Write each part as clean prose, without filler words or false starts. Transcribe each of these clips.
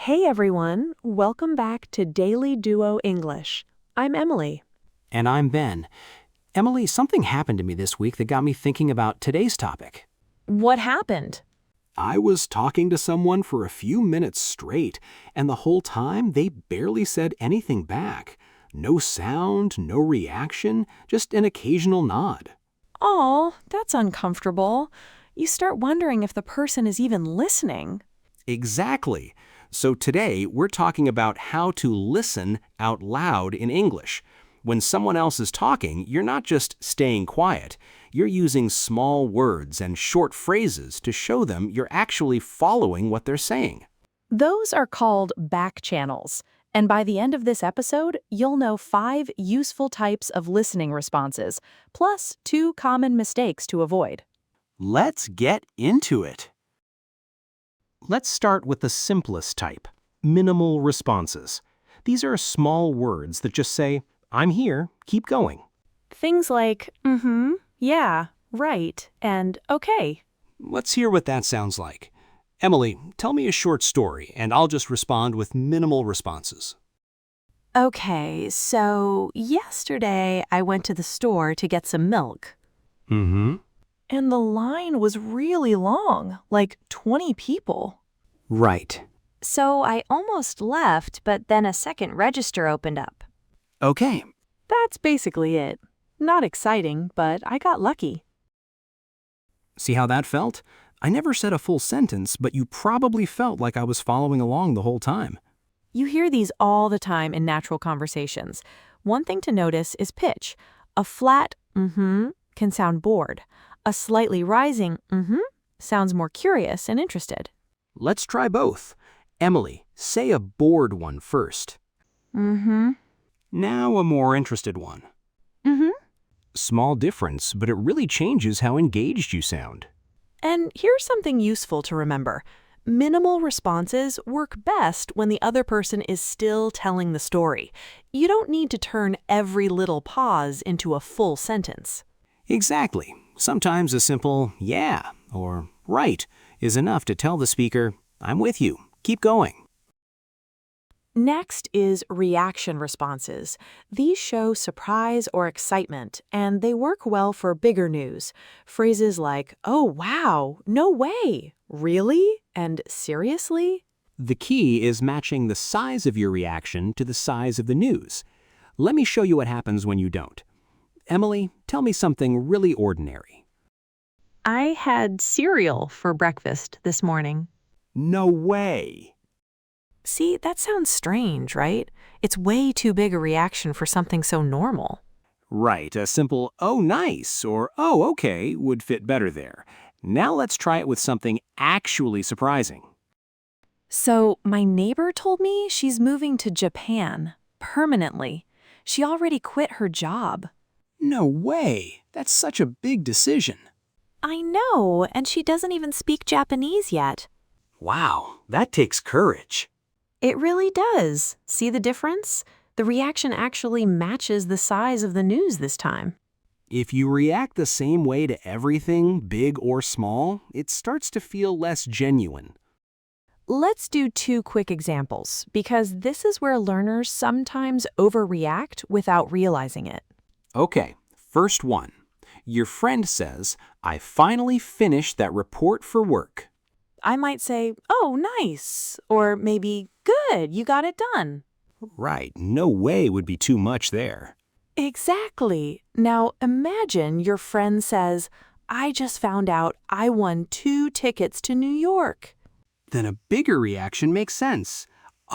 Hey everyone, welcome back to Daily Duo English. I'm Emily. And I'm Ben. Emily, something happened to me this week that got me thinking about today's topic. What happened? I was talking to someone for a few minutes straight, and the whole time they barely said anything back. No sound, no reaction, just an occasional nod. Aw, that's uncomfortable. You start wondering if the person is even listening. Exactly. So today we're talking about how to listen out loud in English. When someone else is talking, you're not just staying quiet. You're using small words and short phrases to show them you're actually following what they're saying. Those are called backchannels. And by the end of this episode, you'll know 5 useful types of listening responses, plus 2 common mistakes to avoid. Let's get into it. Let's start with the simplest type, minimal responses. These are small words that just say, I'm here, keep going. Things like, yeah, right, and okay. Let's hear what that sounds like. Emily, tell me a short story, and I'll just respond with minimal responses. Okay, so yesterday I went to the store to get some milk. And the line was really long, like 20 people. Right. So I almost left, but then a second register opened up. Okay. That's basically it. Not exciting, but I got lucky. See how that felt? I never said a full sentence, but you probably felt like I was following along the whole time. You hear these all the time in natural conversations. One thing to notice is pitch. A flat can sound bored. A slightly rising sounds more curious and interested. Let's try both. Emily, say a bored one first. Now a more interested one. Small difference, but it really changes how engaged you sound. And here's something useful to remember. Minimal responses work best when the other person is still telling the story. You don't need to turn every little pause into a full sentence. Exactly. Sometimes a simple yeah or right is enough to tell the speaker, I'm with you, keep going. Next is reaction responses. These show surprise or excitement, and they work well for bigger news. Phrases like, oh wow, no way, really, and seriously? The key is matching the size of your reaction to the size of the news. Let me show you what happens when you don't. Emily, tell me something really ordinary. I had cereal for breakfast this morning. No way. See, that sounds strange, right? It's way too big a reaction for something so normal. Right, a simple, oh nice, or oh okay would fit better there. Now let's try it with something actually surprising. So, my neighbor told me she's moving to Japan, permanently. She already quit her job. No way, that's such a big decision. I know, and she doesn't even speak Japanese yet. Wow, that takes courage. It really does. See the difference? The reaction actually matches the size of the news this time. If you react the same way to everything, big or small, it starts to feel less genuine. Let's do 2 quick examples, because this is where learners sometimes overreact without realizing it. Okay, first one. Your friend says, I finally finished that report for work. I might say, oh, nice, or maybe, good, you got it done. Right, no way would be too much there. Exactly. Now imagine your friend says, I just found out I won 2 tickets to New York. Then a bigger reaction makes sense.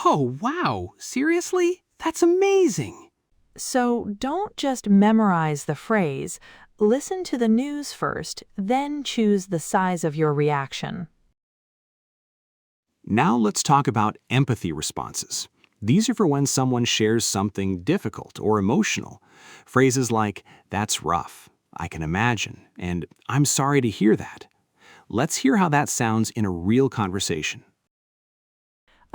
Oh, wow, seriously? That's amazing. So don't just memorize the phrase. Listen to the news first, then choose the size of your reaction. Now let's talk about empathy responses. These are for when someone shares something difficult or emotional. Phrases like, that's rough, I can imagine, and I'm sorry to hear that. Let's hear how that sounds in a real conversation.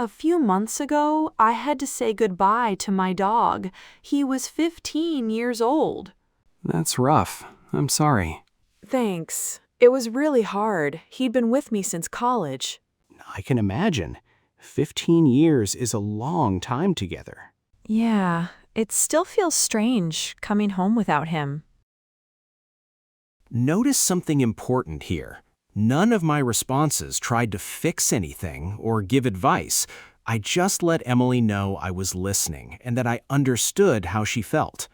A few months ago, I had to say goodbye to my dog. He was 15 years old. That's rough. I'm sorry. Thanks. It was really hard. He'd been with me since college. I can imagine. 15 years is a long time together. Yeah, it still feels strange coming home without him. Notice something important here. None of my responses tried to fix anything or give advice. I just let Emily know I was listening and that I understood how she felt.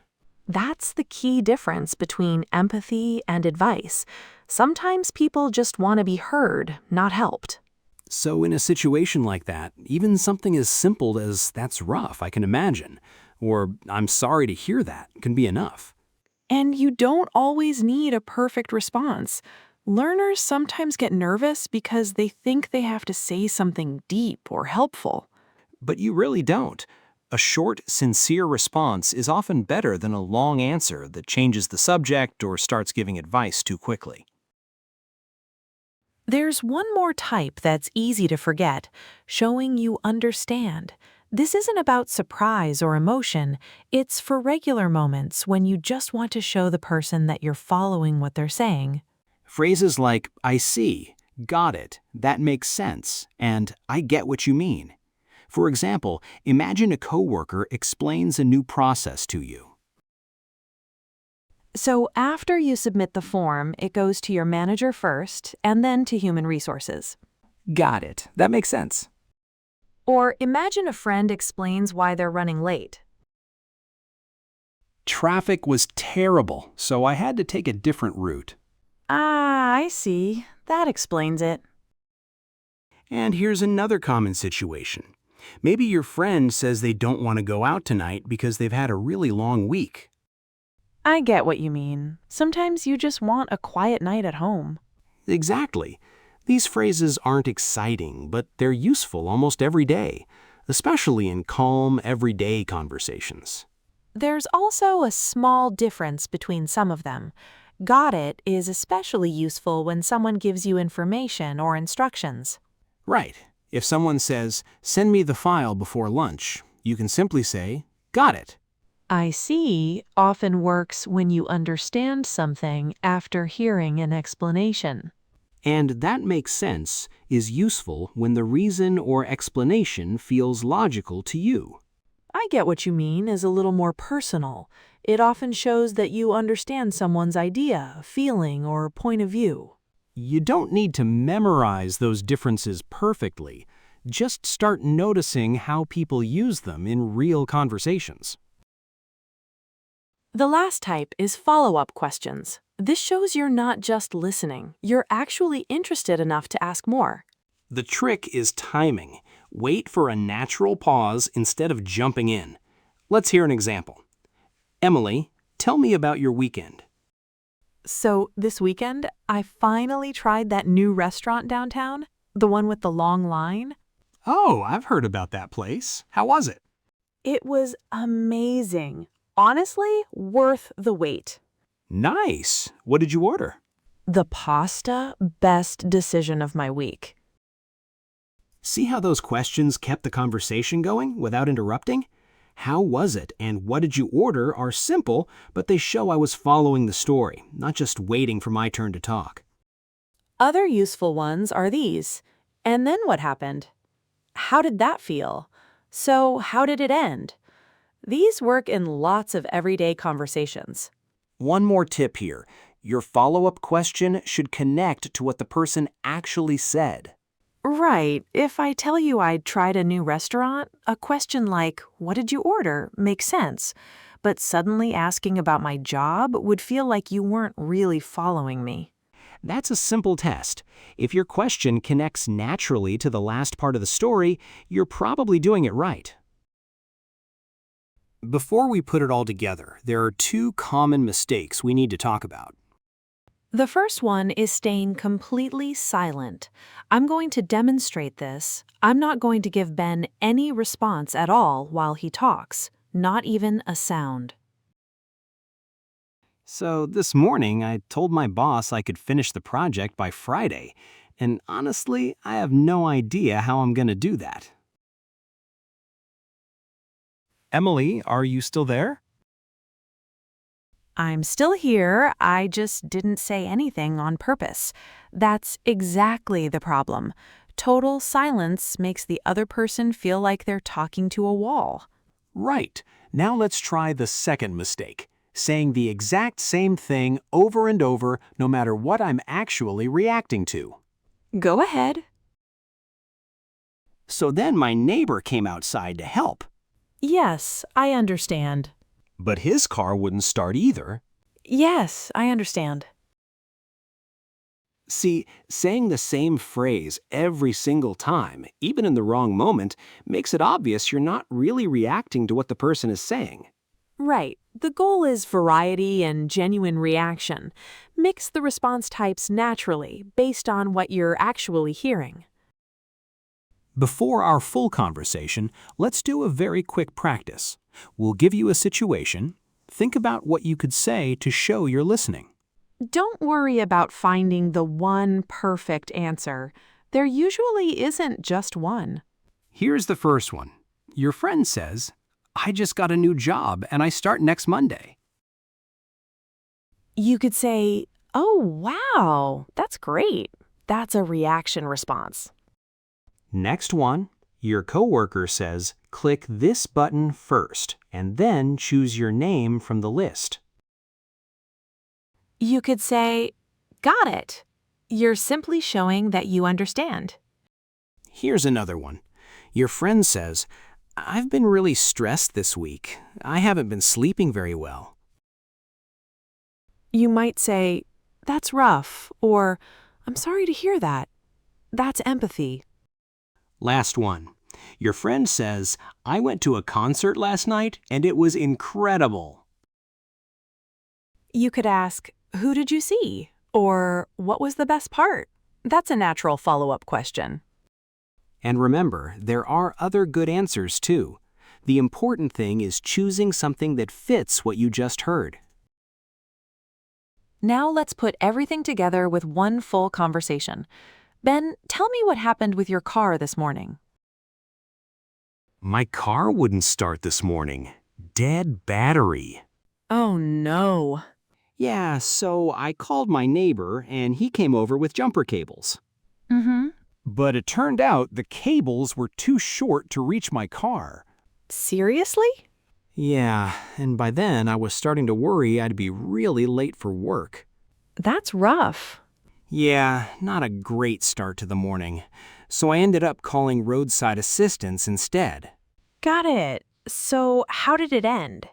That's the key difference between empathy and advice. Sometimes people just want to be heard, not helped. So in a situation like that, even something as simple as "that's rough, I can imagine," or "I'm sorry to hear that," can be enough. And you don't always need a perfect response. Learners sometimes get nervous because they think they have to say something deep or helpful. But you really don't. A short, sincere response is often better than a long answer that changes the subject or starts giving advice too quickly. There's one more type that's easy to forget, showing you understand. This isn't about surprise or emotion. It's for regular moments when you just want to show the person that you're following what they're saying. Phrases like "I see," "got it," "that makes sense," and "I get what you mean." For example, imagine a coworker explains a new process to you. So after you submit the form, it goes to your manager first and then to human resources. Got it. That makes sense. Or imagine a friend explains why they're running late. Traffic was terrible, so I had to take a different route. Ah, I see. That explains it. And here's another common situation. Maybe your friend says they don't want to go out tonight because they've had a really long week. I get what you mean. Sometimes you just want a quiet night at home. Exactly. These phrases aren't exciting, but they're useful almost every day, especially in calm, everyday conversations. There's also a small difference between some of them. Got it is especially useful when someone gives you information or instructions. Right. If someone says, "Send me the file before lunch," you can simply say, "Got it." I see often works when you understand something after hearing an explanation. And "that makes sense" is useful when the reason or explanation feels logical to you. I get what you mean is a little more personal. It often shows that you understand someone's idea, feeling, or point of view. You don't need to memorize those differences perfectly. Just start noticing how people use them in real conversations. The last type is follow-up questions. This shows you're not just listening, you're actually interested enough to ask more. The trick is timing. Wait for a natural pause instead of jumping in. Let's hear an example. "Emily, tell me about your weekend." So this weekend, I finally tried that new restaurant downtown, the one with the long line. "Oh, I've heard about that place. How was it?" It was amazing. Honestly, worth the wait. "Nice. What did you order?" The pasta, best decision of my week. See how those questions kept the conversation going without interrupting? "How was it?" and "what did you order?" are simple, but they show I was following the story, not just waiting for my turn to talk. Other useful ones are these. And then what happened? How did that feel? So how did it end? These work in lots of everyday conversations. One more tip here. Your follow-up question should connect to what the person actually said. Right. If I tell you I'd tried a new restaurant, a question like, "What did you order?" makes sense. But suddenly asking about my job would feel like you weren't really following me. That's a simple test. If your question connects naturally to the last part of the story, you're probably doing it right. Before we put it all together, there are two common mistakes we need to talk about. The first one is staying completely silent. I'm going to demonstrate this. I'm not going to give Ben any response at all while he talks, not even a sound. So this morning, I told my boss I could finish the project by Friday, and honestly, I have no idea how I'm going to do that. Emily, are you still there? I'm still here, I just didn't say anything on purpose. That's exactly the problem. Total silence makes the other person feel like they're talking to a wall. Right. Now let's try the second mistake, saying the exact same thing over and over no matter what I'm actually reacting to. Go ahead. So then my neighbor came outside to help. Yes, I understand. But his car wouldn't start either. Yes, I understand. See, saying the same phrase every single time, even in the wrong moment, makes it obvious you're not really reacting to what the person is saying. Right. The goal is variety and genuine reaction. Mix the response types naturally based on what you're actually hearing. Before our full conversation, let's do a very quick practice. We'll give you a situation. Think about what you could say to show you're listening. Don't worry about finding the one perfect answer. There usually isn't just one. Here's the first one. Your friend says, "I just got a new job and I start next Monday." You could say, "Oh, wow, that's great." That's a reaction response. Next one, your coworker says, click this button first and then choose your name from the list. You could say, "Got it." You're simply showing that you understand. Here's another one. Your friend says, "I've been really stressed this week. I haven't been sleeping very well." You might say, "That's rough," or "I'm sorry to hear that." That's empathy. Last one. Your friend says, I went to a concert last night and it was incredible. You could ask, "Who did you see?" Or "What was the best part?" That's a natural follow-up question. And remember, there are other good answers too. The important thing is choosing something that fits what you just heard. Now let's put everything together with one full conversation. Ben, tell me what happened with your car this morning. My car wouldn't start this morning. Dead battery. Oh no. Yeah, so I called my neighbor and he came over with jumper cables. But it turned out the cables were too short to reach my car. Seriously? Yeah, and by then I was starting to worry I'd be really late for work. That's rough. Yeah, not a great start to the morning. So I ended up calling roadside assistance instead. Got it. So how did it end?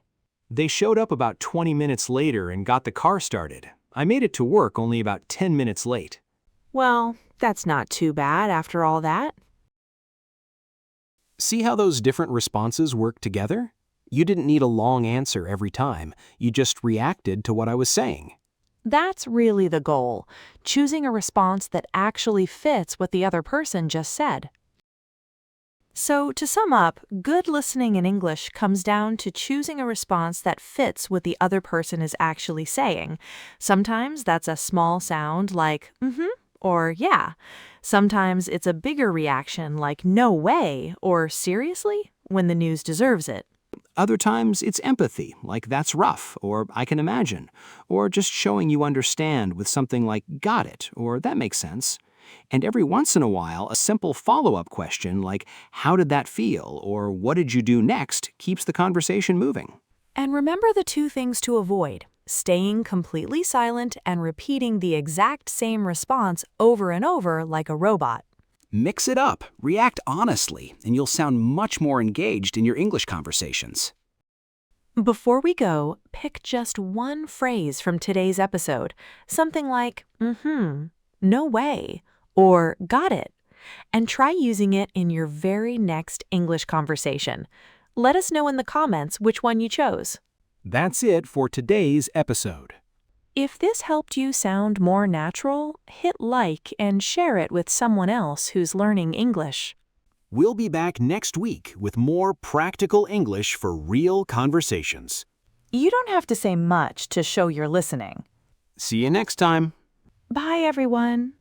They showed up about 20 minutes later and got the car started. I made it to work only about 10 minutes late. Well, that's not too bad after all that. See how those different responses work together? You didn't need a long answer every time. You just reacted to what I was saying. That's really the goal, choosing a response that actually fits what the other person just said. So, to sum up, good listening in English comes down to choosing a response that fits what the other person is actually saying. Sometimes that's a small sound like, or yeah. Sometimes it's a bigger reaction like, no way, or seriously, when the news deserves it. Other times it's empathy, like that's rough, or I can imagine, or just showing you understand with something like got it, or that makes sense. And every once in a while, a simple follow-up question like how did that feel, or what did you do next, keeps the conversation moving. And remember the two things to avoid: staying completely silent and repeating the exact same response over and over like a robot. Mix it up, react honestly, and you'll sound much more engaged in your English conversations. Before we go, pick just one phrase from today's episode, something like, no way, or got it, and try using it in your very next English conversation. Let us know in the comments which one you chose. That's it for today's episode. If this helped you sound more natural, hit like and share it with someone else who's learning English. We'll be back next week with more practical English for real conversations. You don't have to say much to show you're listening. See you next time. Bye, everyone.